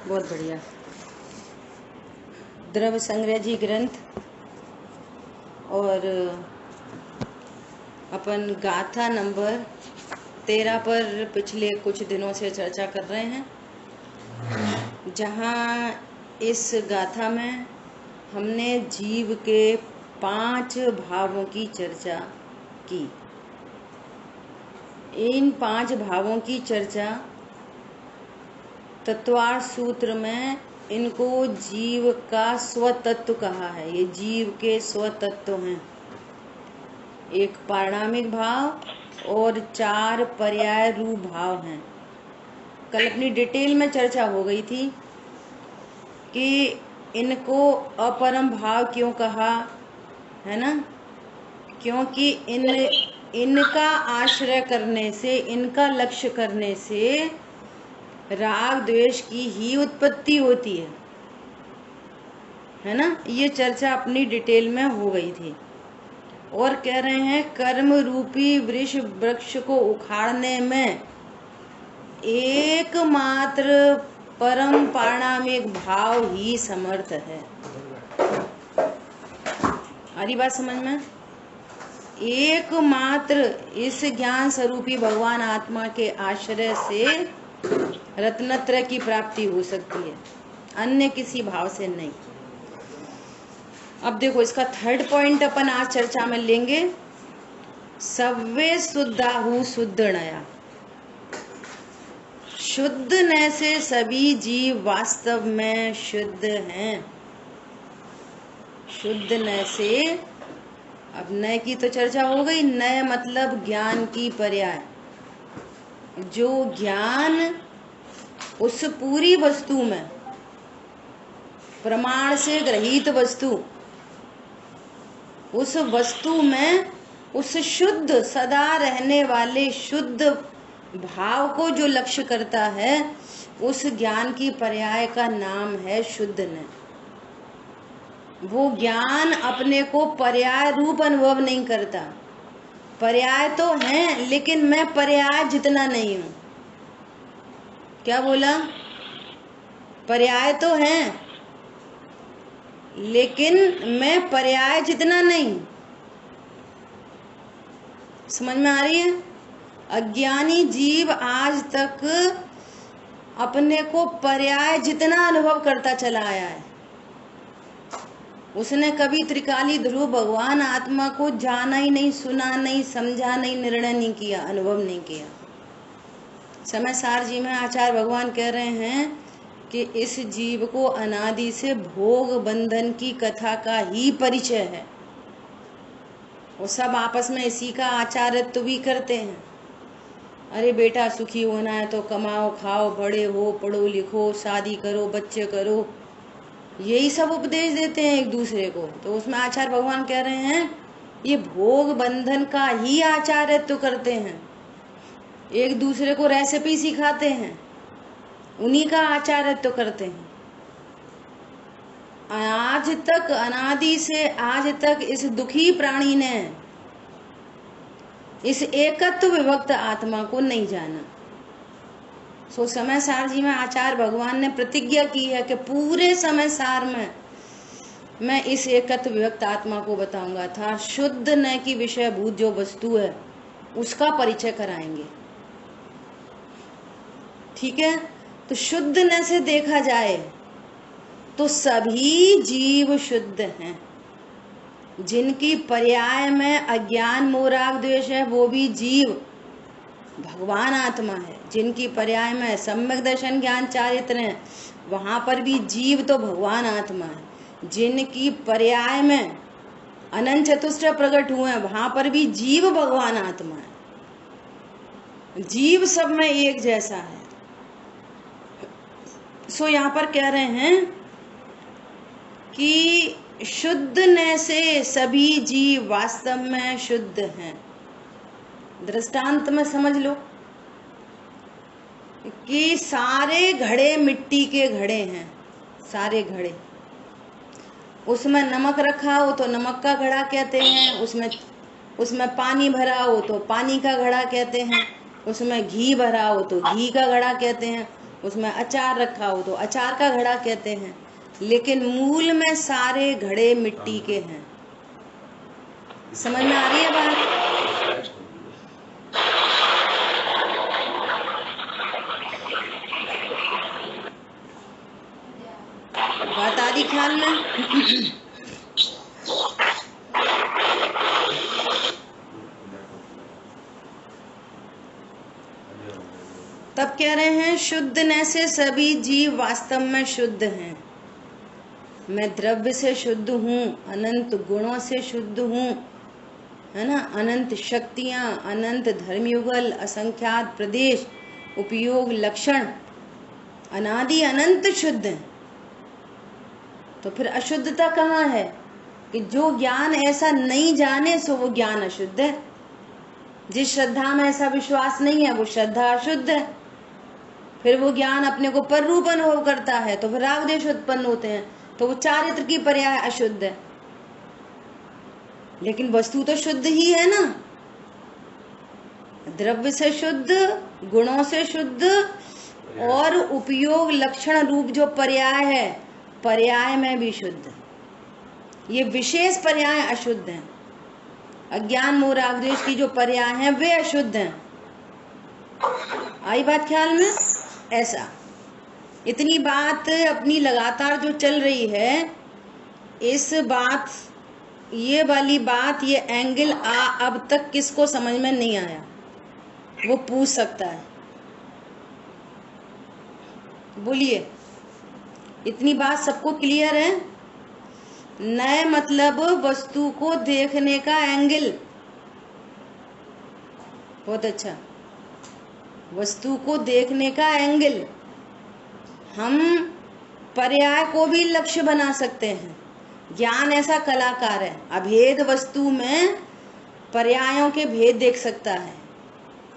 बहुत बढ़िया। द्रव संग्रह जी ग्रंथ और अपन गाथा नंबर 13 पर पिछले कुछ दिनों से चर्चा कर रहे हैं, जहाँ इस गाथा में हमने जीव के 5 भावों की चर्चा की। इन 5 भावों की चर्चा तत्वार्थ सूत्र में इनको जीव का स्वतत्व कहा है। ये जीव के स्वतत्व हैं, एक पारिणामिक भाव और 4 पर्याय रूप भाव हैं। कल अपनी डिटेल में चर्चा हो गई थी कि इनको अपरम भाव क्यों कहा है ना, क्योंकि इनका आश्रय करने से, इनका लक्ष्य करने से राग द्वेष की ही उत्पत्ति होती है ना। ये चर्चा अपनी डिटेल में हो गई थी। और कह रहे हैं कर्म रूपी वृक्ष को उखाड़ने में एकमात्र परम पारिणामिक भाव ही समर्थ है। हरी बात समझ में? एकमात्र इस ज्ञान स्वरूपी भगवान आत्मा के आश्रय से रत्नत्रय की प्राप्ति हो सकती है, अन्य किसी भाव से नहीं। अब देखो, इसका 3rd पॉइंट अपन आज चर्चा में लेंगे। सव्वे शुद्धाहु शुद्ध नया। शुद्ध न से सभी जीव वास्तव में शुद्ध हैं। शुद्ध न से, अब नय की तो चर्चा हो गई। नय मतलब ज्ञान की पर्याय। जो ज्ञान उस पूरी वस्तु में, प्रमाण से ग्रहित वस्तु, उस वस्तु में उस शुद्ध सदा रहने वाले शुद्ध भाव को जो लक्ष्य करता है, उस ज्ञान की पर्याय का नाम है शुद्ध न। वो ज्ञान अपने को पर्याय रूप अनुभव नहीं करता। पर्याय तो है, लेकिन मैं पर्याय जितना नहीं हूं। क्या बोला? पर्याय तो है, लेकिन मैं पर्याय जितना नहीं। समझ में आ रही है? अज्ञानी जीव आज तक अपने को पर्याय जितना अनुभव करता चला आया है। उसने कभी त्रिकाली ध्रुव भगवान आत्मा को जाना ही नहीं, सुना नहीं, समझा नहीं, निर्णय नहीं किया, अनुभव नहीं किया। समय सार जी में आचार्य भगवान कह रहे हैं कि इस जीव को अनादि से भोग बंधन की कथा का ही परिचय है। वो सब आपस में इसी का आचार्यत्व भी करते हैं। अरे बेटा, सुखी होना है तो कमाओ, खाओ, बड़े हो, पढ़ो लिखो, शादी करो, बच्चे करो, यही सब उपदेश देते हैं एक दूसरे को। तो उसमें आचार्य भगवान कह रहे हैं ये भोग बंधन का ही आचार्यत्व करते हैं, एक दूसरे को रेसिपी सिखाते हैं, उन्हीं का आचार्यत्व करते हैं। आज तक, अनादि से आज तक इस दुखी प्राणी ने इस एकत्व विभक्त आत्मा को नहीं जाना। सो समय सार जी में आचार्य भगवान ने प्रतिज्ञा की है कि पूरे समय सार में मैं इस एकत्व विभक्त आत्मा को बताऊंगा था। शुद्ध न की विषय भूत जो वस्तु है उसका परिचय कराएंगे। ठीक है? तो शुद्ध न से देखा जाए तो सभी जीव शुद्ध हैं। जिनकी पर्याय में अज्ञान मोह राग द्वेष है, वो भी जीव भगवान आत्मा है। जिनकी पर्याय में सम्यक दर्शन ज्ञान चारित्र है, वहां पर भी जीव तो भगवान आत्मा है। जिनकी पर्याय में अनंत चतुष्टय प्रकट हुए हैं, वहां पर भी जीव भगवान आत्मा है। जीव सब में एक जैसा है। सो यहाँ पर कह रहे हैं कि शुद्ध न से सभी जीव वास्तव में शुद्ध हैं। दृष्टांत में समझ लो कि सारे घड़े मिट्टी के घड़े हैं, सारे घड़े। उसमें नमक रखा हो तो नमक का घड़ा कहते हैं, उसमें पानी भरा हो तो पानी का घड़ा कहते हैं, उसमें घी भरा हो तो घी का घड़ा कहते हैं, उसमें अचार रखा हो तो अचार का घड़ा कहते हैं, लेकिन मूल में सारे घड़े मिट्टी के हैं। समझ में आ रही है बात? बात आ रही ख्याल में? तब कह रहे हैं शुद्धने से सभी जीव वास्तव में शुद्ध हैं। मैं द्रव्य से शुद्ध हूँ, अनंत गुणों से शुद्ध हूँ, है ना, अनंत शक्तियाँ, अनंत धर्मयुगल, असंख्यात प्रदेश, उपयोग, लक्षण, अनादि अनंत शुद्ध है। तो फिर अशुद्धता कहाँ है? कि जो ज्ञान ऐसा नहीं जाने सो वो ज्ञान अशुद्ध है। जिस श्रद्धा में ऐसा विश्वास नहीं है वो श्रद्धा अशुद्ध है। फिर वो ज्ञान अपने को पर रूप अनुभव करता है तो फिर राग देश उत्पन्न होते हैं, तो वो चारित्र की पर्याय अशुद्ध है। लेकिन वस्तु तो शुद्ध ही है ना, द्रव्य से शुद्ध, गुणों से शुद्ध, और उपयोग लक्षण रूप जो पर्याय है, पर्याय में भी शुद्ध। ये विशेष पर्याय अशुद्ध हैं। अज्ञान मोह राग द्वेष की जो पर्याय हैं वे अशुद्ध हैं। आई बात ख्याल में? ऐसा इतनी बात अपनी लगातार जो चल रही है, इस बात, ये वाली बात, ये एंगल अब तक किसको समझ में नहीं आया वो पूछ सकता है। बोलिए, इतनी बात सबको क्लियर है? नए मतलब वस्तु को देखने का एंगल, बहुत अच्छा, वस्तु को देखने का एंगल। हम पर्याय को भी लक्ष्य बना सकते हैं। ज्ञान ऐसा कलाकार है, अभेद वस्तु में पर्यायों के भेद देख सकता है,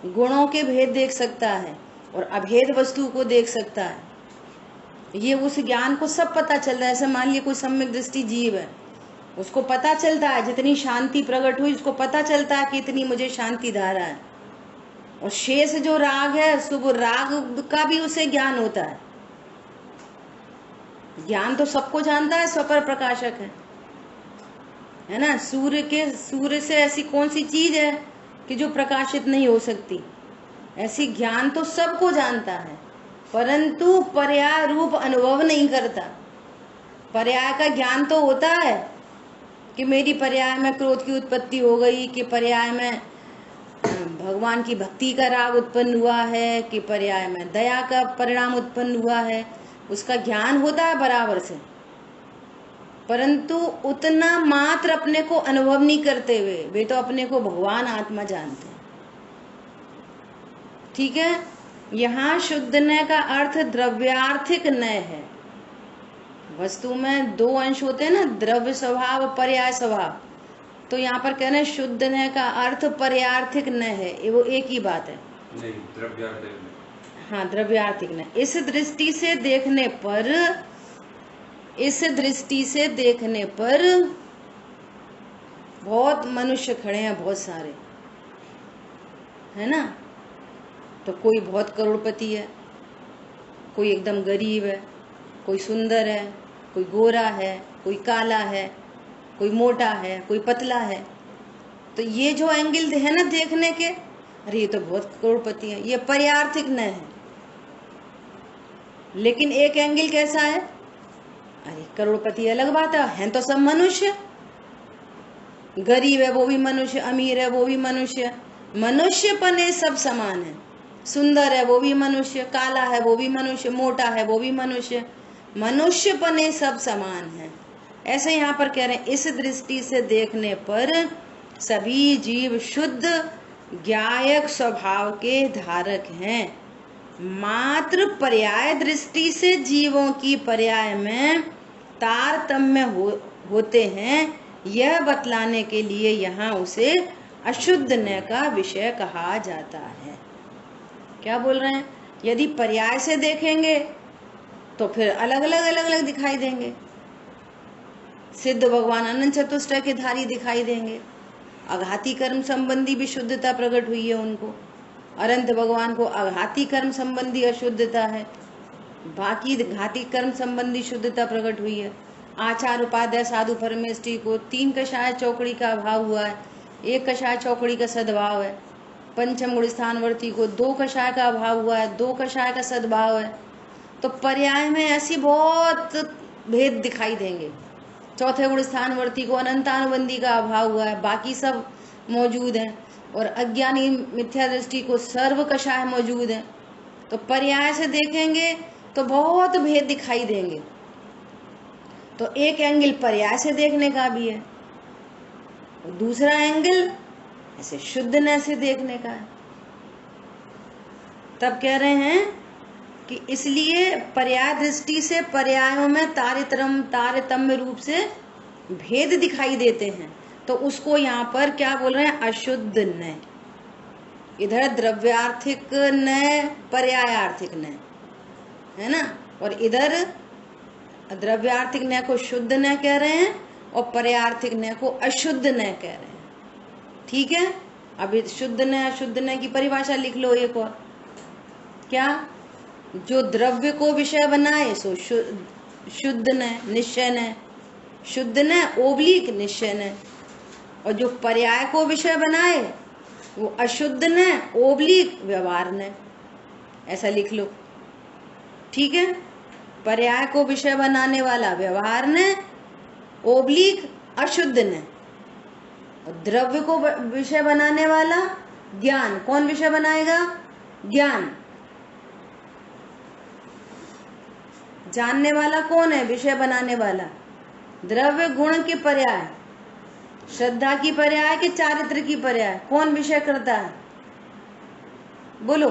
गुणों के भेद देख सकता है, और अभेद वस्तु को देख सकता है। ये उस ज्ञान को सब पता चल रहा है। ऐसे मान लिया कोई सम्यक दृष्टि जीव है, उसको पता चलता है जितनी शांति प्रकट हुई उसको पता चलता है कि इतनी मुझे शांति धारा है, और शेष जो राग है उसको, वो राग का भी उसे ज्ञान होता है। ज्ञान तो सबको जानता है, स्वपर प्रकाशक है ना। सूर्य से ऐसी कौन सी चीज है कि जो प्रकाशित नहीं हो सकती? ऐसी ज्ञान तो सबको जानता है, परंतु पर्याय रूप अनुभव नहीं करता। पर्याय का ज्ञान तो होता है कि मेरी पर्याय में क्रोध की उत्पत्ति हो गई, कि पर्याय में भगवान की भक्ति का राग उत्पन्न हुआ है, कि पर्याय में दया का परिणाम उत्पन्न हुआ है, उसका ज्ञान होता है बराबर से, परंतु उतना मात्र अपने को अनुभव नहीं करते हुए वे तो अपने को भगवान आत्मा जानते हैं। ठीक है, यहाँ शुद्ध न का अर्थ द्रव्यार्थिक न है। वस्तु में दो अंश होते हैं ना, द्रव्य स्वभाव, पर्याय स्वभाव। तो यहाँ पर कह रहे हैं शुद्ध न का अर्थ पर्यार्थिक न है, वो एक ही बात है। नहीं, द्रव्यार्थिक न। हाँ, द्रव्यार्थिक न। इस दृष्टि से देखने पर बहुत मनुष्य खड़े हैं, बहुत सारे, है ना। तो कोई बहुत करोड़पति है, कोई एकदम गरीब है, कोई सुंदर है, कोई गोरा है, कोई काला है, कोई मोटा है, कोई पतला है। तो ये जो एंगल है ना देखने के, अरे ये तो बहुत करोड़पति है, ये पर्यार्थिक न है। लेकिन एक एंगल कैसा है, अरे करोड़पति अलग बात है तो सब मनुष्य। गरीब है वो भी मनुष्य, अमीर है वो भी मनुष्य, मनुष्यपने सब समान है। सुंदर है वो भी मनुष्य, काला है वो भी मनुष्य, मोटा है वो भी मनुष्य, मनुष्यपने सब समान है। ऐसे यहाँ पर कह रहे हैं इस दृष्टि से देखने पर सभी जीव शुद्ध ज्ञायक स्वभाव के धारक हैं। मात्र पर्याय दृष्टि से जीवों की पर्याय में तारतम्य होते हैं, यह बतलाने के लिए यहाँ उसे अशुद्ध न का विषय कहा जाता है। क्या बोल रहे हैं? यदि पर्याय से देखेंगे तो फिर अलग अलग दिखाई देंगे। सिद्ध भगवान अनंत चतुष्टय के धारी दिखाई देंगे, आघाती कर्म संबंधी भी शुद्धता प्रकट हुई है उनको। अनंत भगवान को आघाती कर्म संबंधी अशुद्धता है, बाकी घाती कर्म संबंधी शुद्धता प्रकट हुई है। आचार उपाध्याय साधु परमेष्टि को 3 कषाय चौकड़ी का अभाव हुआ है, 1 कषाय चौकड़ी का सद्भाव है। पंचम गुण स्थानवर्ती को 2 कषाय का अभाव हुआ है, 2 कषाय का सद्भाव है। तो पर्याय में ऐसी बहुत भेद दिखाई देंगे। चौथे गुण स्थानवर्ती को अनंतानुबंधी का अभाव हुआ है, बाकी सब मौजूद है। और अज्ञानी मिथ्या दृष्टि को सर्व कषाय मौजूद है। तो पर्याय से देखेंगे तो बहुत भेद दिखाई देंगे। तो एक एंगल पर्याय से देखने का भी है, दूसरा एंगल ऐसे शुद्धने से देखने का है। तब कह रहे हैं कि इसलिए पर्याय दृष्टि से पर्यायों में तारतम्य रूप से भेद दिखाई देते हैं। तो उसको यहाँ पर क्या बोल रहे हैं? अशुद्ध न। इधर द्रव्यार्थिक न, पर्यायार्थिक न, है ना। और इधर द्रव्यार्थिक न को शुद्ध न कह रहे हैं और पर्यायार्थिक न को अशुद्ध न कह रहे हैं। ठीक है। अभी शुद्ध न अशुद्ध न की परिभाषा लिख लो एक और। क्या? जो द्रव्य को विषय बनाए सो शुद्ध न, निश्चय न। शुद्ध न ओब्लिक निश्चय न। और जो पर्याय को विषय बनाए वो अशुद्ध न ओब्लिक व्यवहार न। ऐसा लिख लो। ठीक है। पर्याय को विषय बनाने वाला व्यवहार न ओब्लिक अशुद्ध न। और द्रव्य को विषय बनाने वाला ज्ञान। कौन विषय बनाएगा? ज्ञान। जानने वाला कौन है? विषय बनाने वाला। द्रव्य गुण के पर्याय, श्रद्धा की पर्याय के चारित्र की पर्याय, कौन विषय करता है? बोलो।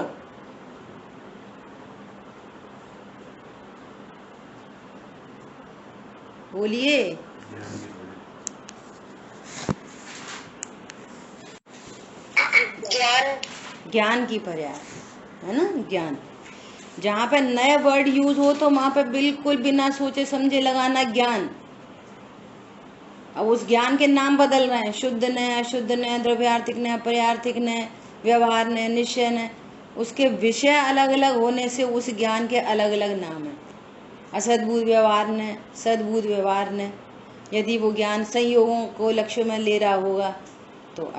बोलिए। ज्ञान की पर्याय है ना, ज्ञान। जहां पे नए वर्ड यूज हो तो वहां पे बिल्कुल बिना सोचे समझे लगाना ज्ञान। अब उस ज्ञान के नाम बदल रहे हैं, शुद्ध न, अशुद्ध न, द्रव्यार्थिक न, पर्यार्थिक न, व्यवहार न, निश्चय न। उसके विषय अलग अलग होने से उस ज्ञान के अलग अलग नाम है। असद्भूत व्यवहार न, सद्भूत व्यवहार न। यदि वो ज्ञान संयोगों को लक्ष्य में ले रहा होगा तो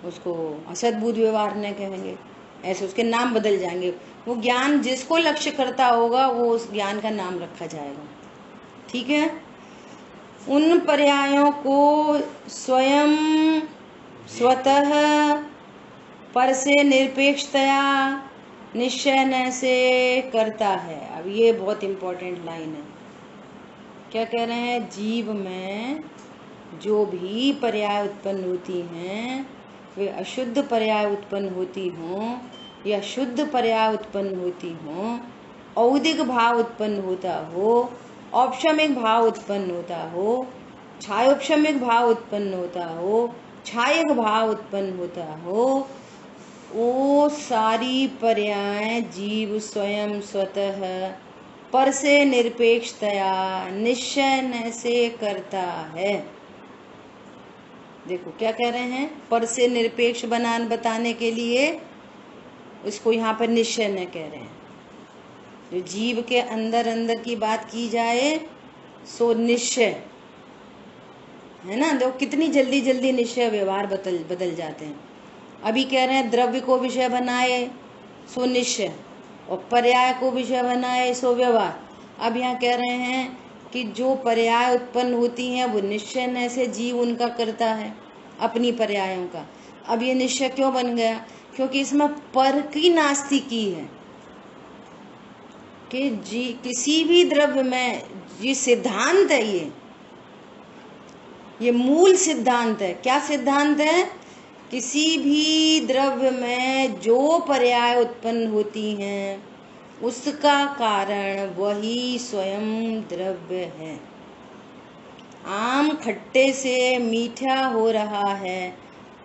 उसको असद्भूत व्यवहार न कहेंगे। ऐसे उसके नाम बदल जाएंगे। वो ज्ञान जिसको लक्ष्य करता होगा वो उस ज्ञान का नाम रखा जाएगा। ठीक है। उन पर्यायों को स्वयं स्वतः पर से निरपेक्षतया निश्चय न से करता है। अब ये बहुत इंपॉर्टेंट लाइन है। क्या कह रहे हैं? जीव में जो भी पर्याय उत्पन्न होती हैं वे अशुद्ध पर्याय उत्पन्न होती हों या शुद्ध पर्याय उत्पन्न होती हों, औदिक भाव उत्पन्न होता हो, औपशमिक भाव उत्पन्न होता हो, छायोपशमिक भाव उत्पन्न होता हो, छायक भाव उत्पन्न होता हो, वो सारी पर्याय जीव स्वयं स्वतः पर से निरपेक्षतया निश्चय से करता है। देखो क्या कह रहे हैं? पर से निरपेक्ष बताने के लिए इसको यहाँ पर निश्चय न कह रहे हैं। जो जीव के अंदर अंदर की बात की जाए सो निश्चय है ना। देखो कितनी जल्दी जल्दी निश्चय व्यवहार बदल जाते हैं। अभी कह रहे हैं द्रव्य को विषय बनाए सो निश्चय और पर्याय को विषय बनाए सो व्यवहार। अब यहाँ कह रहे हैं कि जो पर्याय उत्पन्न होती हैं वो निश्चय न से जीव उनका करता है, अपनी पर्यायों का। अब ये निश्चय क्यों बन गया? क्योंकि इसमें पर की नास्तिकी है कि किसी भी द्रव्य में ये सिद्धांत है, ये मूल सिद्धांत है। क्या सिद्धांत है? किसी भी द्रव्य में जो पर्याय उत्पन्न होती हैं उसका कारण वही स्वयं द्रव्य है। आम खट्टे से मीठा हो रहा है,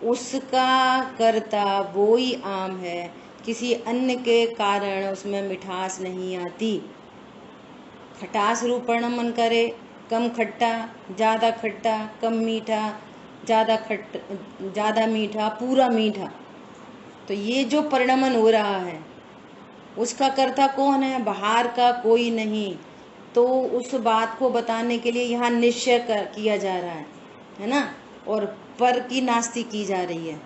उसका कर्ता वो ही आम है, किसी अन्य के कारण उसमें मिठास नहीं आती। खटास रूप परिणमन करे, कम खट्टा, ज़्यादा खट्टा, कम मीठा, ज़्यादा मीठा, पूरा मीठा। तो ये जो परिणमन हो रहा है उसका कर्ता कौन है? बाहर का कोई नहीं। तो उस बात को बताने के लिए यहाँ निश्चय किया जा रहा है ना, और पर की नास्ती की जा रही है,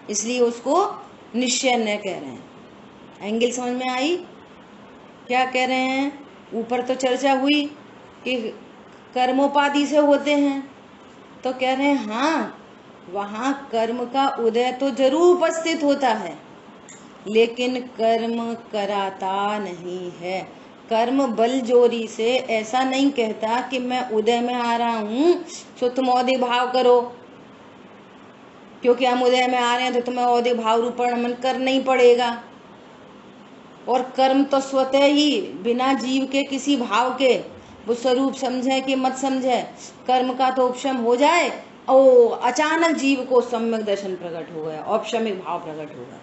इसलिए उसको निश्चय न कह रहे हैं। एंगल समझ में आई? क्या कह रहे हैं? ऊपर तो चर्चा हुई कि कर्मोपाधि से होते हैं, तो कह रहे हैं हाँ, वहाँ कर्म का उदय तो जरूर उपस्थित होता है, लेकिन कर्म कराता नहीं है। कर्म बल जोरी से ऐसा नहीं कहता कि मैं उदय में आ रहा हूँ तो तुम औदिक भाव करो, क्योंकि हम उदय में आ रहे हैं तो तुम्हें औदिक भाव रूपण मन करना ही पड़ेगा। और कर्म तो स्वतः ही बिना जीव के किसी भाव के, वो स्वरूप समझे कि मत समझे, कर्म का तो उपशम हो जाए, ओ अचानक जीव को सम्यक दर्शन प्रकट हो गया, औपशमिक भाव प्रकट हो गया,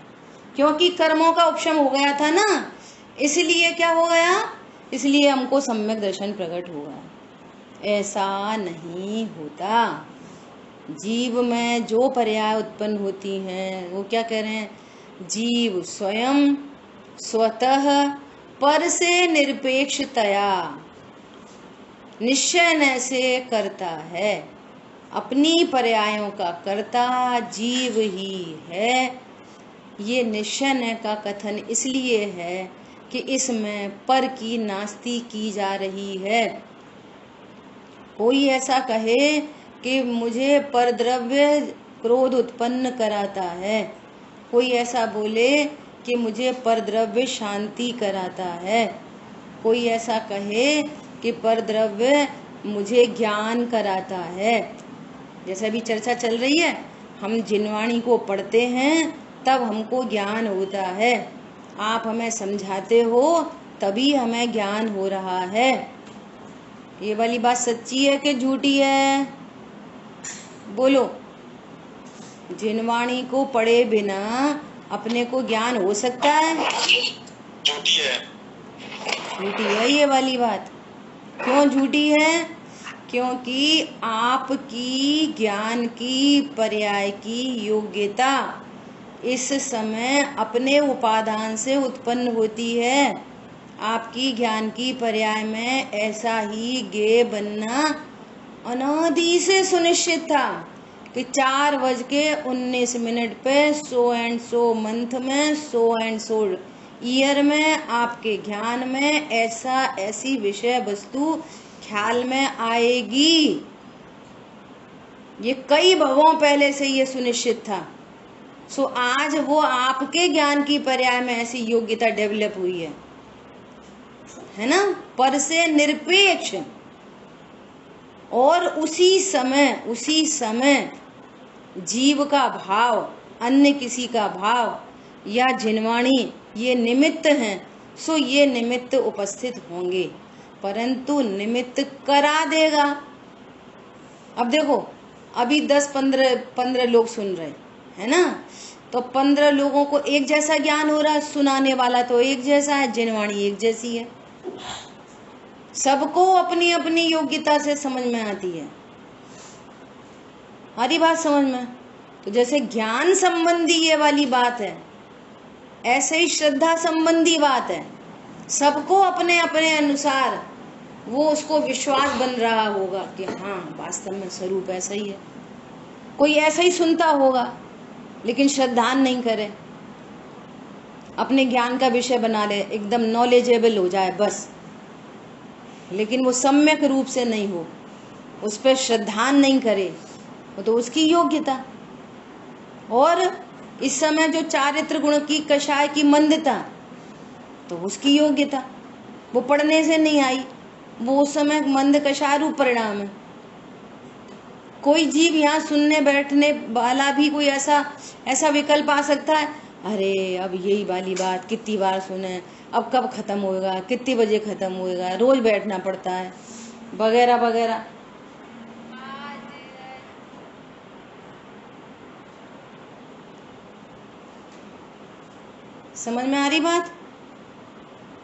क्योंकि कर्मों का उपशम हो गया था ना, इसलिए क्या हो गया? इसलिए हमको सम्यक दर्शन प्रकट हो गया। ऐसा नहीं होता। जीव में जो पर्याय उत्पन्न होती हैं वो क्या कह रहे हैं? जीव स्वयं स्वतः पर से निरपेक्षतया निश्चय न से करता है। अपनी पर्यायों का कर्ता जीव ही है। ये निश्चय न का कथन इसलिए है कि इसमें पर की नास्ती की जा रही है। कोई ऐसा कहे कि मुझे पर द्रव्य क्रोध उत्पन्न कराता है, कोई ऐसा बोले कि मुझे पर द्रव्य शांति कराता है, कोई ऐसा कहे कि पर द्रव्य मुझे ज्ञान कराता है। जैसे अभी चर्चा चल रही है, हम जिनवाणी को पढ़ते हैं तब हमको ज्ञान होता है, आप हमें समझाते हो तभी हमें ज्ञान हो रहा है। ये वाली बात सच्ची है कि झूठी है? बोलो। जिनवाणी को पढ़े बिना अपने को ज्ञान हो सकता है? झूठी है। झूठी है ये वाली बात। क्यों झूठी है? क्योंकि आपकी ज्ञान की पर्याय की योग्यता इस समय अपने उपादान से उत्पन्न होती है। आपकी ज्ञान की पर्याय में ऐसा ही गे बनना अनादि से सुनिश्चित था कि 4:19 पे सो एंड सो मंथ में, सो एंड सो ईयर में आपके ज्ञान में ऐसी विषय वस्तु ख्याल में आएगी। ये कई भवों पहले से ये सुनिश्चित था। सो आज वो आपके ज्ञान की पर्याय में ऐसी योग्यता डेवलप हुई है ना, पर से निरपेक्ष। और उसी समय जीव का भाव, अन्य किसी का भाव या जिनवाणी ये निमित्त हैं, सो ये निमित्त उपस्थित होंगे, परंतु निमित्त करा देगा। अब देखो, अभी 10-15 लोग सुन रहे है ना, तो 15 लोगों को एक जैसा ज्ञान हो रहा है, सुनाने वाला तो एक जैसा है, जिनवाणी एक जैसी है, सबको अपनी अपनी योग्यता से समझ में आती है। हमारी बात समझ में? तो जैसे ज्ञान संबंधी ये वाली बात है, ऐसे ही श्रद्धा संबंधी बात है। सबको अपने अपने अनुसार वो उसको विश्वास बन रहा होगा कि हाँ वास्तव में स्वरूप ऐसा ही है। कोई ऐसा ही सुनता होगा लेकिन श्रद्धान नहीं करे, अपने ज्ञान का विषय बना ले, एकदम नॉलेजेबल हो जाए बस, लेकिन वो सम्यक रूप से नहीं हो, उस पर श्रद्धान नहीं करे, वो तो उसकी योग्यता। और इस समय जो चारित्र गुण की कषाय की मंदता, तो उसकी योग्यता, वो पढ़ने से नहीं आई, वो उस समय मंद कषाय रूप परिणाम है। कोई जीव यहाँ सुनने बैठने वाला भी कोई ऐसा विकल्प आ सकता है, अरे अब यही वाली बात कितनी बार सुने, अब कब खत्म होएगा, कितने बजे खत्म होएगा, रोज बैठना पड़ता है, वगैरह वगैरह। समझ में आ रही बात?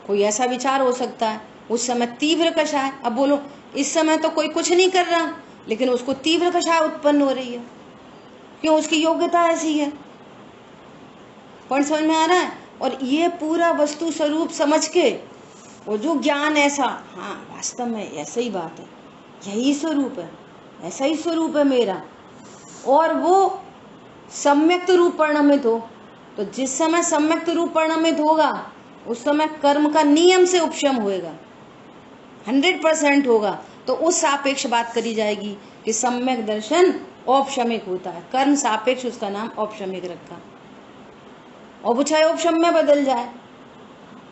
कोई ऐसा विचार हो सकता है, उस समय तीव्र कषाय। अब बोलो, इस समय तो कोई कुछ नहीं कर रहा, लेकिन उसको तीव्र कषाय उत्पन्न हो रही है, क्यों? उसकी योग्यता ऐसी है। पॉइंट समझ में आ रहा है? और ये पूरा वस्तु स्वरूप समझ के वो जो ज्ञान ऐसा, हाँ वास्तव में ऐसा ही बात है, यही स्वरूप है, ऐसा ही स्वरूप है मेरा, और वो सम्यक्त रूप परिणमित हो, तो जिस समय सम्यक्त रूप परिणमित होगा उस समय कर्म का नियम से उपशम होएगा, 100% होगा। तो उस सापेक्ष बात करी जाएगी कि सम्यक दर्शन औपशमिक होता है, कर्म सापेक्ष, उसका नाम औपशमिक रखा। और वो क्षयोपशम में बदल जाए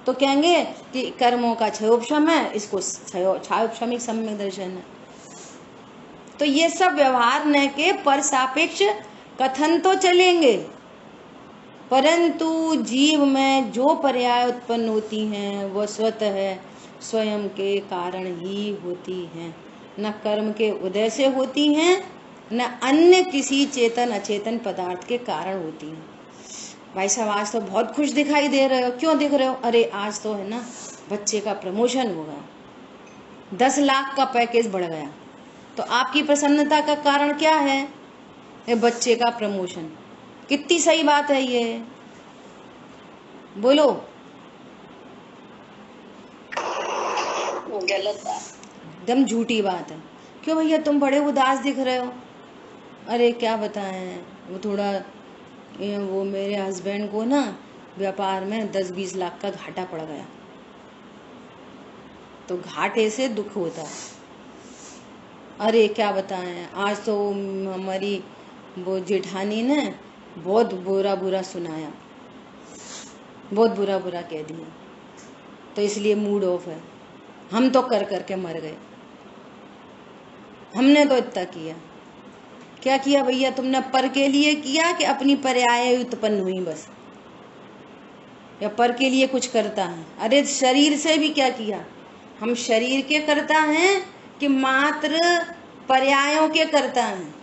तो कहेंगे कि कर्मों का क्षयोपशम है, इसको क्षयोपशमिक सम्यक दर्शन है। तो ये सब व्यवहार न के पर सापेक्ष कथन तो चलेंगे, परंतु जीव में जो पर्याय उत्पन्न होती हैं वह स्वतः स्वयं के कारण ही होती हैं, न कर्म के उदय से होती हैं, न अन्य किसी चेतन अचेतन पदार्थ के कारण होती हैं। भाई साहब आज तो बहुत खुश दिखाई दे रहे हो, क्यों दिख रहे हो? अरे आज तो है ना बच्चे का प्रमोशन हो गया, 10 लाख का पैकेज बढ़ गया। तो आपकी प्रसन्नता का कारण क्या है? ये बच्चे का प्रमोशन। कितनी सही बात है ये, बोलो। गलत बात, एकदम झूठी बात है। क्यों भैया तुम बड़े उदास दिख रहे हो? अरे क्या बताएं, वो थोड़ा वो मेरे हस्बैंड को ना व्यापार में 10-20 लाख का घाटा पड़ गया, तो घाटे से दुख होता है। अरे क्या बताएं, आज तो हमारी वो जेठानी ने बहुत बुरा बुरा सुनाया, बहुत बुरा बुरा कह दिया, तो इसलिए मूड ऑफ है। हम तो कर करके मर गए, हमने तो इतना किया। क्या किया भैया तुमने? पर के लिए किया कि अपनी पर्याय उत्पन्न हुई बस, या पर के लिए कुछ करता है? अरे शरीर से भी क्या किया? हम शरीर के करता हैं कि मात्र पर्यायों के करता हैं?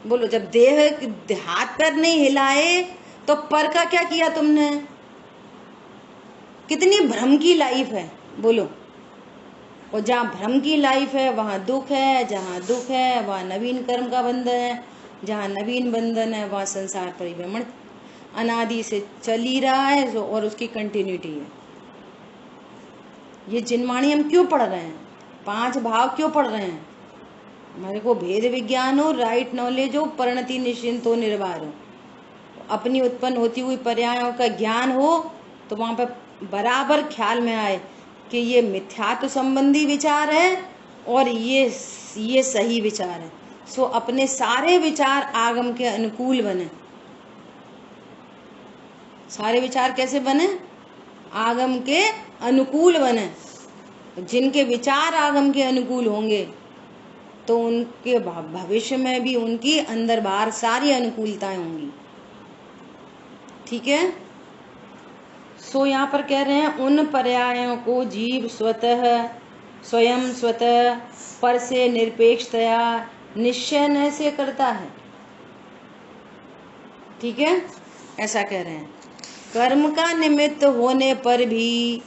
बोलो, जब देह हाथ पैर नहीं हिलाए तो पर का क्या किया तुमने? कितनी भ्रम की लाइफ है, बोलो। और जहाँ भ्रम की लाइफ है वहाँ दुख है, जहाँ दुख है वहाँ नवीन कर्म का बंधन है, जहाँ नवीन बंधन है वहाँ संसार परिभ्रमण अनादि से चल ही रहा है और उसकी कंटिन्यूटी है। ये जिनवाणी हम क्यों पढ़ रहे हैं? 5 भाव क्यों पढ़ रहे हैं? हमारे को भेद विज्ञान हो, राइट नॉलेज हो, परिणति निश्चिंत हो, निर्वार हो, अपनी उत्पन्न होती हुई पर्यायों का ज्ञान हो, तो वहाँ पर बराबर ख्याल में आए कि ये मिथ्यात्व संबंधी विचार है और ये सही विचार है। सो अपने सारे विचार आगम के अनुकूल बने। सारे विचार कैसे बने? आगम के अनुकूल बने। जिनके विचार आगम के अनुकूल होंगे तो उनके भविष्य में भी उनकी अंदर बाहर सारी अनुकूलताएं होंगी। ठीक है। सो यहाँ पर कह रहे हैं उन पर्यायों को जीव स्वयं स्वतः पर से निरपेक्षतया निश्चय न से करता है। ठीक है, ऐसा कह रहे हैं। कर्म का निमित्त होने पर भी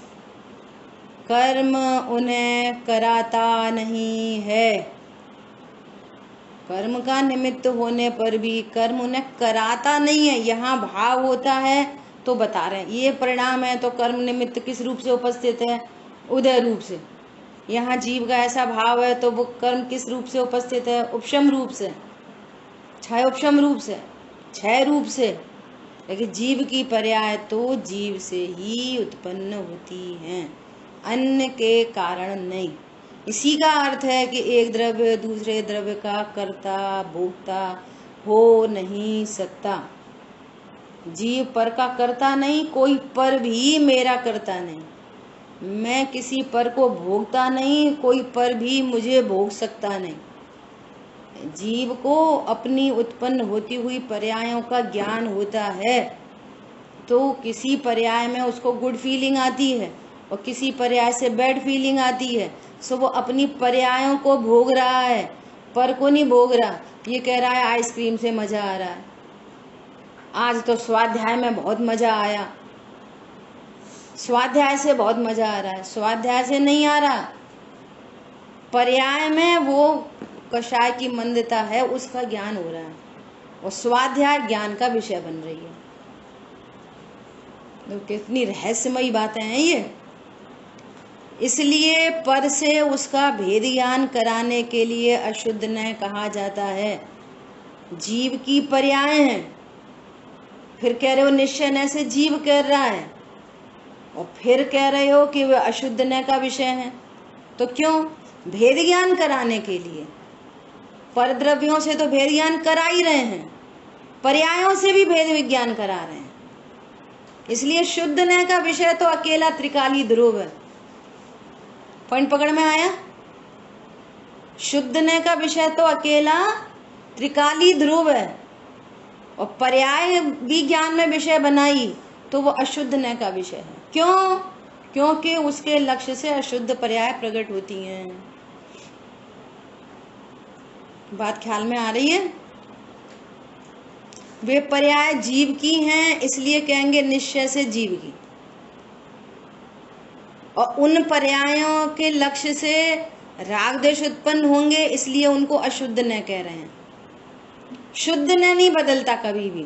कर्म उन्हें कराता नहीं है। कर्म का निमित्त होने पर भी कर्म उन्हें कराता नहीं है। यहाँ भाव होता है तो बता रहे हैं ये परिणाम है, तो कर्म निमित्त किस रूप से उपस्थित है? उदय रूप से। यहाँ जीव का ऐसा भाव है तो वो कर्म किस रूप से उपस्थित है? उपशम रूप से, क्षयोपशम रूप से, क्षय रूप से। लेकिन जीव की पर्याय तो जीव से ही उत्पन्न होती हैं, अन्य के कारण नहीं। इसी का अर्थ है कि एक द्रव्य दूसरे द्रव्य का कर्ता भोक्ता हो नहीं सकता। जीव पर का करता नहीं, कोई पर भी मेरा करता नहीं। मैं किसी पर को भोगता नहीं, कोई पर भी मुझे भोग सकता नहीं। जीव को अपनी उत्पन्न होती हुई पर्यायों का ज्ञान होता है तो किसी पर्याय में उसको गुड फीलिंग आती है और किसी पर्याय से बैड फीलिंग आती है। सो वो अपनी पर्यायों को भोग रहा है, पर को नहीं भोग रहा। ये कह रहा है आइसक्रीम से मजा आ रहा है, आज तो स्वाध्याय में बहुत मजा आया, स्वाध्याय से बहुत मजा आ रहा है। स्वाध्याय से नहीं आ रहा, पर्याय में वो कषाय की मंदता है उसका ज्ञान हो रहा है और स्वाध्याय ज्ञान का विषय बन रही है। तो कितनी रहस्यमयी बातें हैं ये। इसलिए पर से उसका भेद ज्ञान कराने के लिए अशुद्ध न कहा जाता है। जीव की पर्याय हैं, फिर कह रहे हो निश्चय न से जीव कर रहा है, और फिर कह रहे हो कि वह अशुद्ध न का विषय है। तो क्यों? भेद ज्ञान कराने के लिए। पर द्रव्यों से तो भेद ज्ञान करा ही रहे हैं, पर्यायों से भी भेद विज्ञान करा रहे हैं। इसलिए शुद्ध न का विषय तो अकेला त्रिकाली ध्रुव है। पॉइंट पकड़ में आया? शुद्ध न का विषय तो अकेला त्रिकाली ध्रुव है, और पर्याय भी ज्ञान में विषय बनाई तो वो अशुद्ध न का विषय है। क्यों? क्योंकि उसके लक्ष्य से अशुद्ध पर्याय प्रकट होती हैं। बात ख्याल में आ रही है? वे पर्याय जीव की हैं, इसलिए कहेंगे निश्चय से जीव की, और उन पर्यायों के लक्ष्य से राग द्वेष उत्पन्न होंगे, इसलिए उनको अशुद्ध न कह रहे हैं। शुद्ध न नहीं बदलता कभी भी।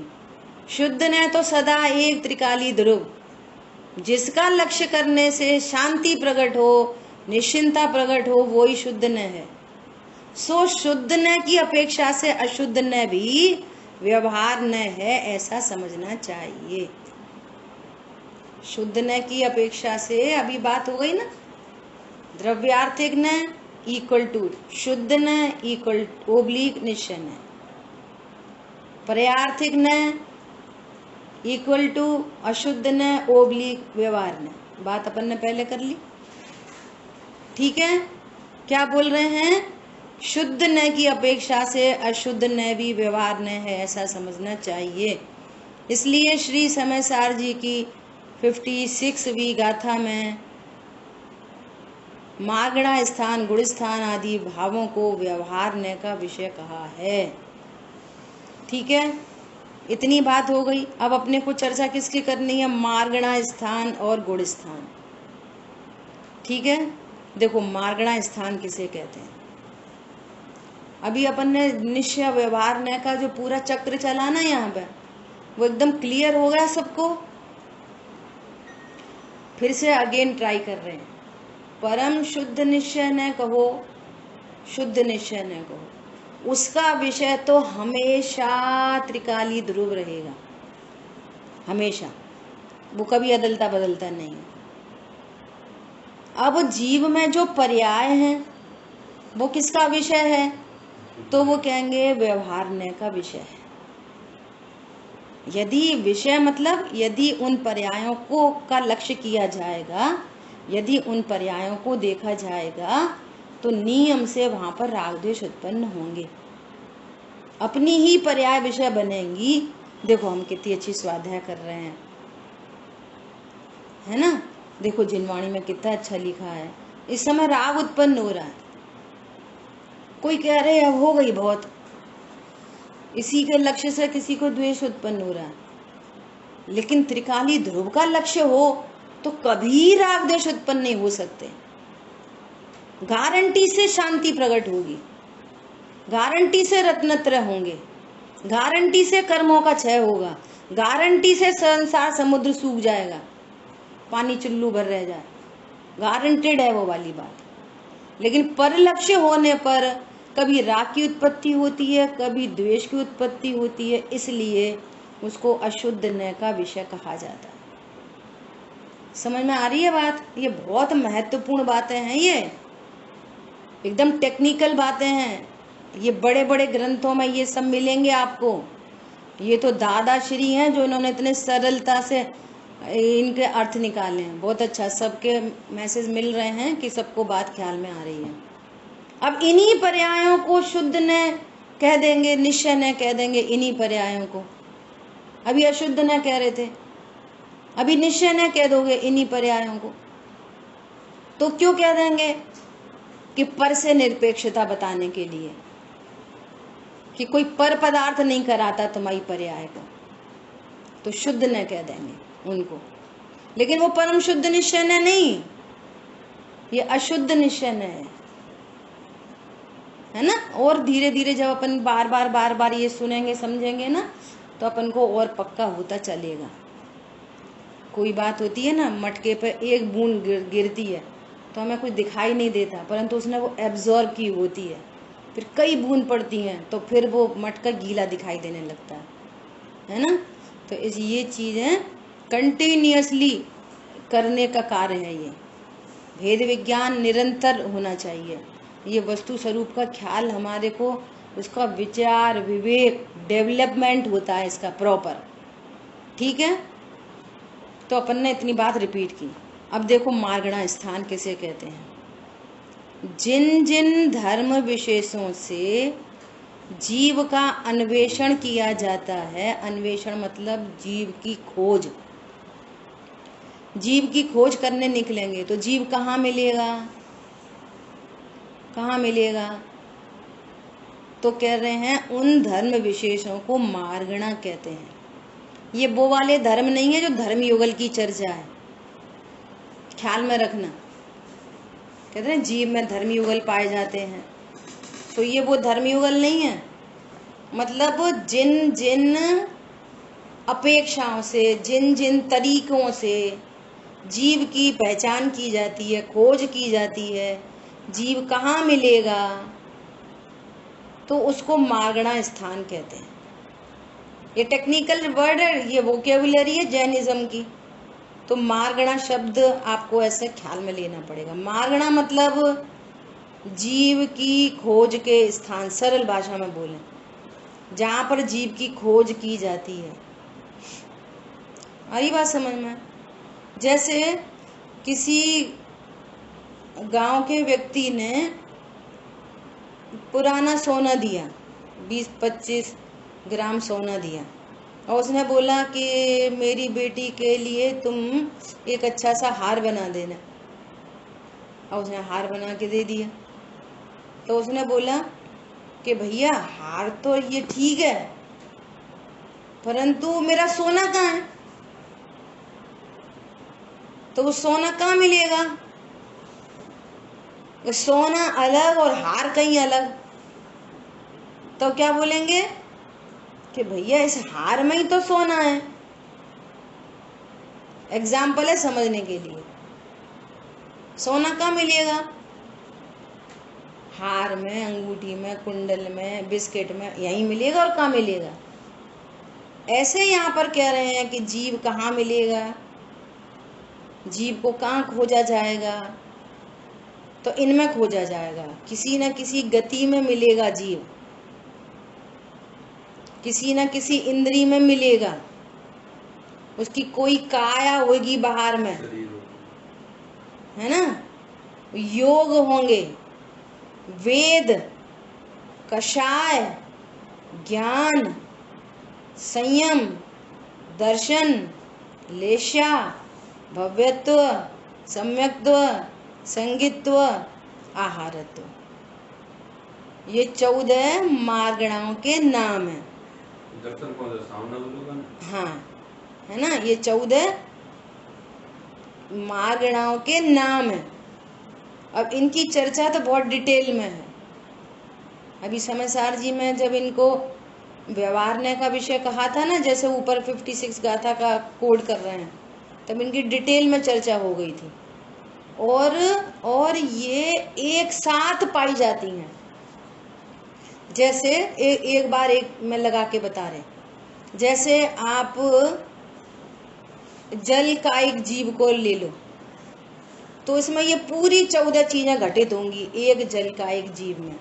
शुद्ध न तो सदा एक त्रिकाली ध्रुव, जिसका लक्ष्य करने से शांति प्रकट हो, निश्चिंता प्रकट हो, वो ही शुद्ध न है। सो शुद्ध न की अपेक्षा से अशुद्ध न भी व्यवहार न है, ऐसा समझना चाहिए। शुद्ध न की अपेक्षा से, अभी बात हो गई ना, द्रव्यार्थिक न इक्वल टू शुद्ध न इक्वल ओब्लिक निश्चय न, पर्यार्थिक न इक्वल टू अशुद्ध न ओब्लिक व्यवहार न। बात अपन ने पहले कर ली, ठीक है? क्या बोल रहे हैं? शुद्ध न की अपेक्षा से अशुद्ध न भी व्यवहार न है, ऐसा समझना चाहिए। इसलिए श्री समय सार जी की 56वीं गाथा में मागणा स्थान, गुण स्थान आदि भावों को व्यवहार न का विषय कहा है। ठीक है, इतनी बात हो गई। अब अपने को चर्चा किसकी करनी है? मार्गणा स्थान और गुण स्थान। ठीक है, देखो मार्गणा स्थान किसे कहते हैं। अभी अपन ने निश्चय व्यवहार न का जो पूरा चक्र चला ना यहाँ पे, वो एकदम क्लियर हो गया सबको। फिर से अगेन ट्राई कर रहे हैं। परम शुद्ध निश्चय न कहो, शुद्ध निश्चय न कहो, उसका विषय तो हमेशा त्रिकाली ध्रुव रहेगा, हमेशा। वो कभी अदलता बदलता नहीं। अब जीव में जो पर्याय है वो किसका विषय है? तो वो कहेंगे व्यवहार न का विषय है। यदि विषय मतलब यदि उन पर्यायों को का लक्ष्य किया जाएगा, यदि उन पर्यायों को देखा जाएगा, तो नियम से वहां पर राग द्वेष उत्पन्न होंगे, अपनी ही पर्याय विषय बनेंगी। देखो हम कितनी अच्छी स्वाध्याय कर रहे हैं, है ना? देखो जिनवाणी में कितना अच्छा लिखा है। इस समय राग उत्पन्न हो रहा है, कोई कह रहे अब हो गई बहुत, इसी के लक्ष्य से किसी को द्वेष उत्पन्न हो रहा है। लेकिन त्रिकाली ध्रुव का लक्ष्य हो तो कभी राग द्वेष उत्पन्न नहीं हो सकते। गारंटी से शांति प्रकट होगी, गारंटी से रत्नत्रय होंगे, गारंटी से कर्मों का क्षय होगा, गारंटी से संसार समुद्र सूख जाएगा, पानी चुल्लू भर रह जाए, गारंटेड है वो वाली बात। लेकिन पर लक्ष्य होने पर कभी राग की उत्पत्ति होती है, कभी द्वेष की उत्पत्ति होती है, इसलिए उसको अशुद्ध न का विषय कहा जाता है। समझ में आ रही है बात? ये बहुत महत्वपूर्ण बातें हैं, ये एकदम टेक्निकल बातें हैं। ये बड़े बड़े ग्रंथों में ये सब मिलेंगे आपको। ये तो दादाश्री हैं जो इन्होंने इतने सरलता से इनके अर्थ निकाले हैं। बहुत अच्छा, सबके मैसेज मिल रहे हैं कि सबको बात ख्याल में आ रही है। अब इन्हीं पर्यायों को शुद्ध न कह देंगे, निश्चय न कह देंगे। इन्हीं पर्यायों को अभी अशुद्ध न कह रहे थे, अभी निश्चय न कह दोगे इन्हीं पर्यायों को। तो क्यों कह देंगे? कि पर से निरपेक्षता बताने के लिए, कि कोई पर पदार्थ नहीं कराता तुम्हारी पर्याय को, तो शुद्ध न कह देंगे उनको। लेकिन वो परम शुद्ध निश्चय न नहीं, ये अशुद्ध निश्चय न है ना। और धीरे धीरे जब अपन बार बार ये सुनेंगे समझेंगे ना, तो अपन को और पक्का होता चलेगा। कोई बात होती है ना, मटके पे एक बूंद गिरती है तो हमें कुछ दिखाई नहीं देता, परंतु उसने वो एब्जॉर्ब की होती है, फिर कई बूंद पड़ती हैं तो फिर वो मटका गीला दिखाई देने लगता है ना। तो ये चीज़ें कंटिन्यूअसली करने का कार्य है। ये भेद विज्ञान निरंतर होना चाहिए। ये वस्तु स्वरूप का ख्याल हमारे को, उसका विचार विवेक डेवलपमेंट होता है इसका प्रॉपर। ठीक है, तो अपन ने इतनी बात रिपीट की। अब देखो मार्गणा स्थान किसे कहते हैं। जिन जिन धर्म विशेषों से जीव का अन्वेषण किया जाता है, अन्वेषण मतलब जीव की खोज, जीव की खोज करने निकलेंगे तो जीव कहाँ मिलेगा, कहाँ मिलेगा? तो कह रहे हैं उन धर्म विशेषों को मार्गणा कहते हैं। ये वो वाले धर्म नहीं है जो धर्म युगल की चर्चा है, ख्याल में रखना। कहते हैं जीव में धर्म युगल पाए जाते हैं, तो ये वो धर्म युगल नहीं है। मतलब जिन जिन अपेक्षाओं से, जिन जिन तरीकों से जीव की पहचान की जाती है, खोज की जाती है, जीव कहाँ मिलेगा, तो उसको मार्गणा स्थान कहते हैं। ये टेक्निकल वर्ड है, ये वोकेबुलरी है जैनिज्म की। तो मार्गणा शब्द आपको ऐसे ख्याल में लेना पड़ेगा। मार्गणा मतलब जीव की खोज के स्थान, सरल भाषा में बोलें, जहाँ पर जीव की खोज की जाती है। आई बात समझ में? जैसे किसी गांव के व्यक्ति ने पुराना सोना दिया, 20-25 ग्राम सोना दिया, और उसने बोला कि मेरी बेटी के लिए तुम एक अच्छा सा हार बना देना, और उसने हार बना के दे दिया। तो उसने बोला कि भैया हार तो ये ठीक है, परंतु मेरा सोना कहाँ है? तो वो सोना कहाँ मिलेगा? सोना अलग और हार कहीं अलग। तो क्या बोलेंगे कि भैया इस हार में ही तो सोना है। एग्जाम्पल है समझने के लिए। सोना कहाँ मिलेगा? हार में, अंगूठी में, कुंडल में, बिस्किट में, यहीं मिलेगा। और कहाँ मिलेगा? ऐसे यहाँ पर कह रहे हैं कि जीव कहाँ मिलेगा, जीव को कहाँ खोजा जाएगा? तो इनमें खोजा जाएगा, किसी न किसी गति में मिलेगा जीव, किसी न किसी इंद्री में मिलेगा, उसकी कोई काया होगी बाहर में, है ना? योग होंगे, वेद, कषाय, ज्ञान, संयम, दर्शन, लेशा, भव्यत्व, सम्यक्त्व, संगित्व, आहारत्व, ये 14 मार्गणाओं के नाम हैं। दर्शन कौन सा सामने बोलूंगा ना? हाँ, है ना? ये 14 मार्गणाओं के नाम हैं। अब इनकी चर्चा तो बहुत डिटेल में है। अभी समयसार जी में जब इनको व्यवहारने का विषय कहा था ना, जैसे ऊपर 56 गाथा का कोड कर रहे हैं, तब इनकी डिटेल में चर्चा हो गई थी। और ये एक साथ पाई जाती हैं। जैसे एक बार एक में लगा के बता रहे, जैसे आप जल का एक जीव को ले लो, तो इसमें ये पूरी 14 चीजें घटित होंगी एक जल का एक जीव में।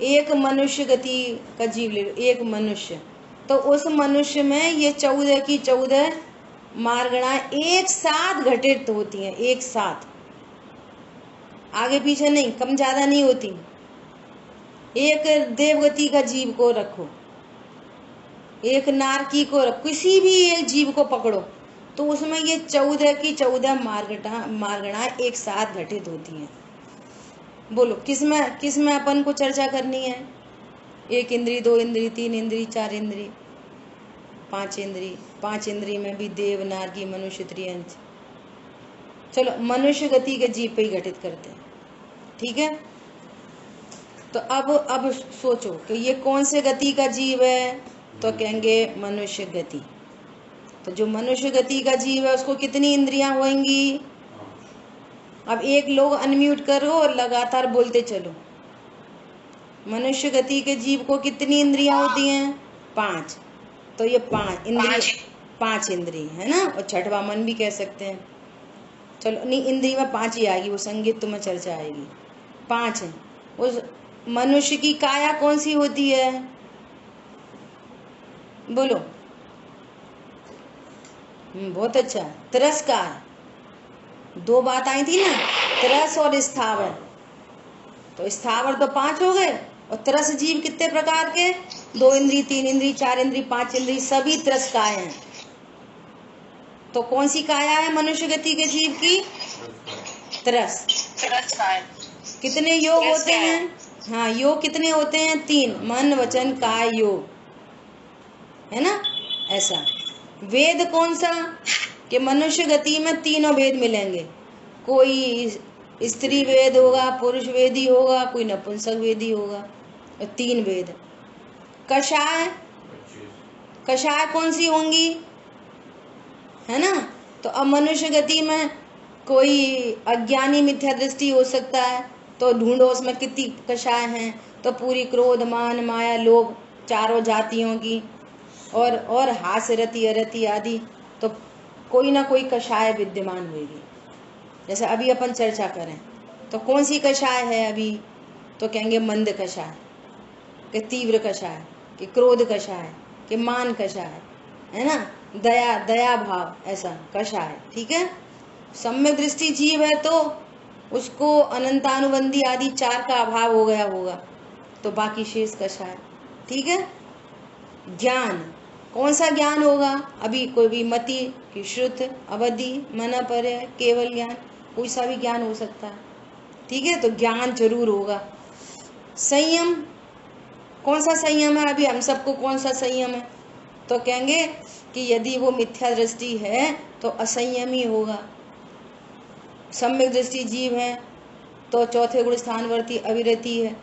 एक मनुष्य गति का जीव ले लो, एक मनुष्य, तो उस मनुष्य में ये 14 की 14 मार्गणाएं एक साथ घटित होती हैं, एक साथ, आगे पीछे नहीं, कम ज्यादा नहीं होती। एक देवगति का जीव को रखो, एक नारकी को रखो, किसी भी एक जीव को पकड़ो, तो उसमें ये 14 की 14 मार्गणाएं एक साथ घटित होती हैं। बोलो किसमें अपन को चर्चा करनी है? 1 इंद्री, 2 इंद्री, 3 इंद्री, 4 इंद्री, 5 इंद्री। 5 इंद्री में भी देव, नारकी, मनुष्य, त्रियंच। चलो मनुष्य गति के जीव पे ही घटित करते हैं, ठीक है? तो अब सोचो कि ये कौन से गति का जीव है? तो कहेंगे मनुष्य गति। तो जो मनुष्य गति का जीव है उसको कितनी इंद्रियां होंगी? अब एक लोग अनम्यूट करो और लगातार बोलते चलो। मनुष्य गति के जीव को कितनी इंद्रियां होती हैं? 5। तो ये 5 इंद्रिय, 5 इंद्रिय है ना, और छठवा मन भी कह सकते हैं। चलो नहीं, इंद्रिय में 5 ही आएगी, वो संगीत में चर्चा आएगी। 5 है। उस मनुष्य की काया कौन सी होती है? बोलो। बहुत अच्छा। तिरस्कार, 2 बात आई थी ना, तिरस और स्थावर। तो स्थावर तो 5 हो गए, और तिरस जीव कितने प्रकार के? 2 इंद्री, 3 इंद्री, 4 इंद्री, 5 इंद्री, सभी तिरस काय हैं। तो कौन सी काया है मनुष्य गति के जीव की? तिरस। कितने योग होते हैं? हाँ, योग कितने होते हैं? 3, मन वचन काय योग, है ना। ऐसा वेद कौन सा? कि मनुष्य गति में तीनों वेद मिलेंगे। कोई स्त्री वेद होगा, पुरुष वेदी होगा, कोई नपुंसक वेदी होगा, 3 वेद। कषाय, कषाय कौन सी होंगी? है ना। तो अब मनुष्य गति में कोई अज्ञानी मिथ्या दृष्टि हो सकता है, तो ढूंढो उसमें कितनी कषाय हैं। तो पूरी क्रोध, मान, माया, लोभ, चारों जातियों की, और हास्य, रति, अरति आदि, तो कोई ना कोई कषाय विद्यमान होगी। जैसे अभी अपन चर्चा करें तो कौन सी कषाय है अभी? तो कहेंगे मंद कषाय, कि तीव्र कषाय, कि क्रोध कषाय, कि मान कषाय, है ना, दया, दया भाव, ऐसा कषाय। ठीक है। सम्यक दृष्टि जीव है तो उसको अनंतानुबंधी आदि 4 का अभाव हो गया होगा, तो बाकी शेष कषाय। ठीक है। ज्ञान, कौन सा ज्ञान होगा? अभी कोई भी मति कि श्रुत, अवधि, मन पर्य, केवल ज्ञान, कोई सा भी ज्ञान हो सकता है। ठीक है। तो ज्ञान जरूर होगा। संयम, कौन सा संयम है? अभी हम सबको कौन सा संयम है? तो कहेंगे कि यदि वो मिथ्या दृष्टि है तो असंयमी होगा। सम्यक दृष्टि जीव है तो चौथे गुण स्थानवर्ती अविरति है,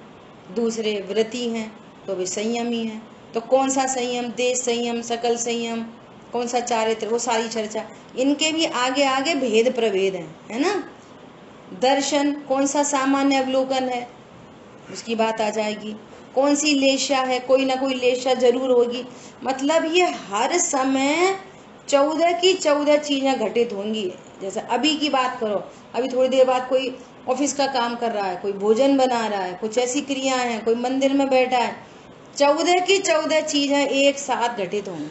दूसरे व्रति हैं तो वे संयमी है। तो कौन सा संयम? देश संयम, सकल संयम, कौन सा चारित्र, वो सारी चर्चा। इनके भी आगे आगे भेद प्रभेद हैं, है ना। दर्शन, कौन सा सामान्य अवलोकन है, उसकी बात आ जाएगी। कौन सी लेशा है? कोई ना कोई लेशा जरूर होगी। मतलब ये हर समय 14 की 14 चीजें घटित होंगी। जैसे अभी की बात करो, अभी थोड़ी देर बाद कोई ऑफिस का काम कर रहा है, कोई भोजन बना रहा है, कुछ ऐसी क्रियाएं हैं, कोई मंदिर में बैठा है, 14 की 14 चीजें एक साथ घटित होंगी।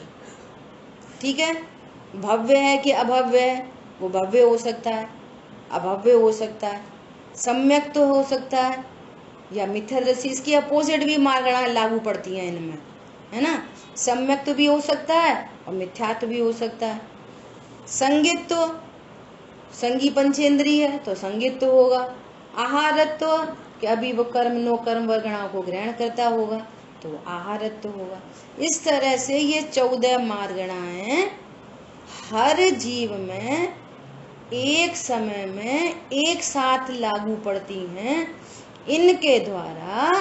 ठीक है। भव्य है कि अभव्य है? वो भव्य हो सकता है, अभव्य हो सकता है, सम्यक तो हो सकता है, या मिथ्या दृष्टि, इसकी अपोजिट भी मार्गणाएं लागू पड़ती हैं इनमें, है ना। सम्यक तो भी हो सकता है और मिथ्यात्व भी हो सकता है। संगीत, तो संगी पंचेंद्रिय है तो संगीत तो होगा। आहारत्व, कि अभी वो कर्म नो कर्म वर्गणाओं को ग्रहण करता होगा तो आहारत्व होगा। इस तरह से ये 14 मार्गणाएं हर जीव में एक समय में एक साथ लागू पड़ती हैं। इनके द्वारा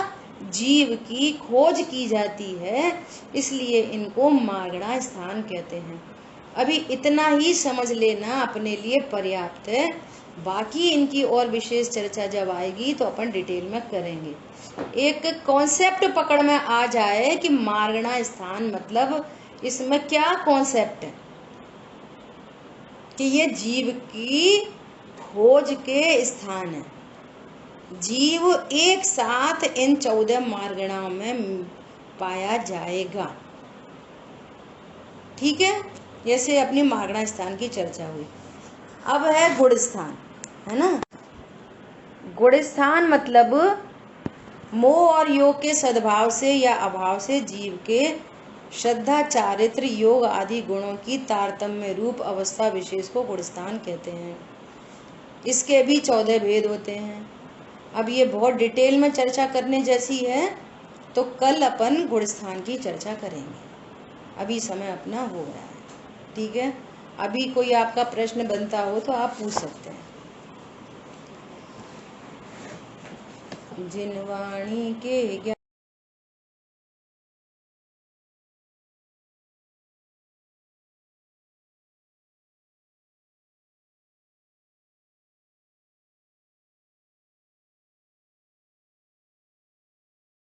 जीव की खोज की जाती है, इसलिए इनको मार्गणा स्थान कहते हैं। अभी इतना ही समझ लेना अपने लिए पर्याप्त है। बाकी इनकी और विशेष चर्चा जब आएगी तो अपन डिटेल में करेंगे। एक कॉन्सेप्ट पकड़ में आ जाए कि मार्गणा स्थान मतलब इसमें क्या कॉन्सेप्ट है, कि ये जीव की खोज के स्थान है। जीव एक साथ इन 14 मार्गणाओं में पाया जाएगा। ठीक है। जैसे अपनी मार्गणा स्थान की चर्चा हुई। अब है गुण स्थान, है ना। गुण स्थान मतलब मोह और योग के सद्भाव से या अभाव से जीव के श्रद्धा, चारित्र, योग आदि गुणों की तारतम्य रूप अवस्था विशेष को गुण स्थान कहते हैं। इसके भी 14 भेद होते हैं। अब ये बहुत डिटेल में चर्चा करने जैसी है, तो कल अपन गुण स्थान की चर्चा करेंगे। अभी समय अपना हो रहा है। ठीक है। अभी कोई आपका प्रश्न बनता हो तो आप पूछ सकते हैं। जिनवाणी के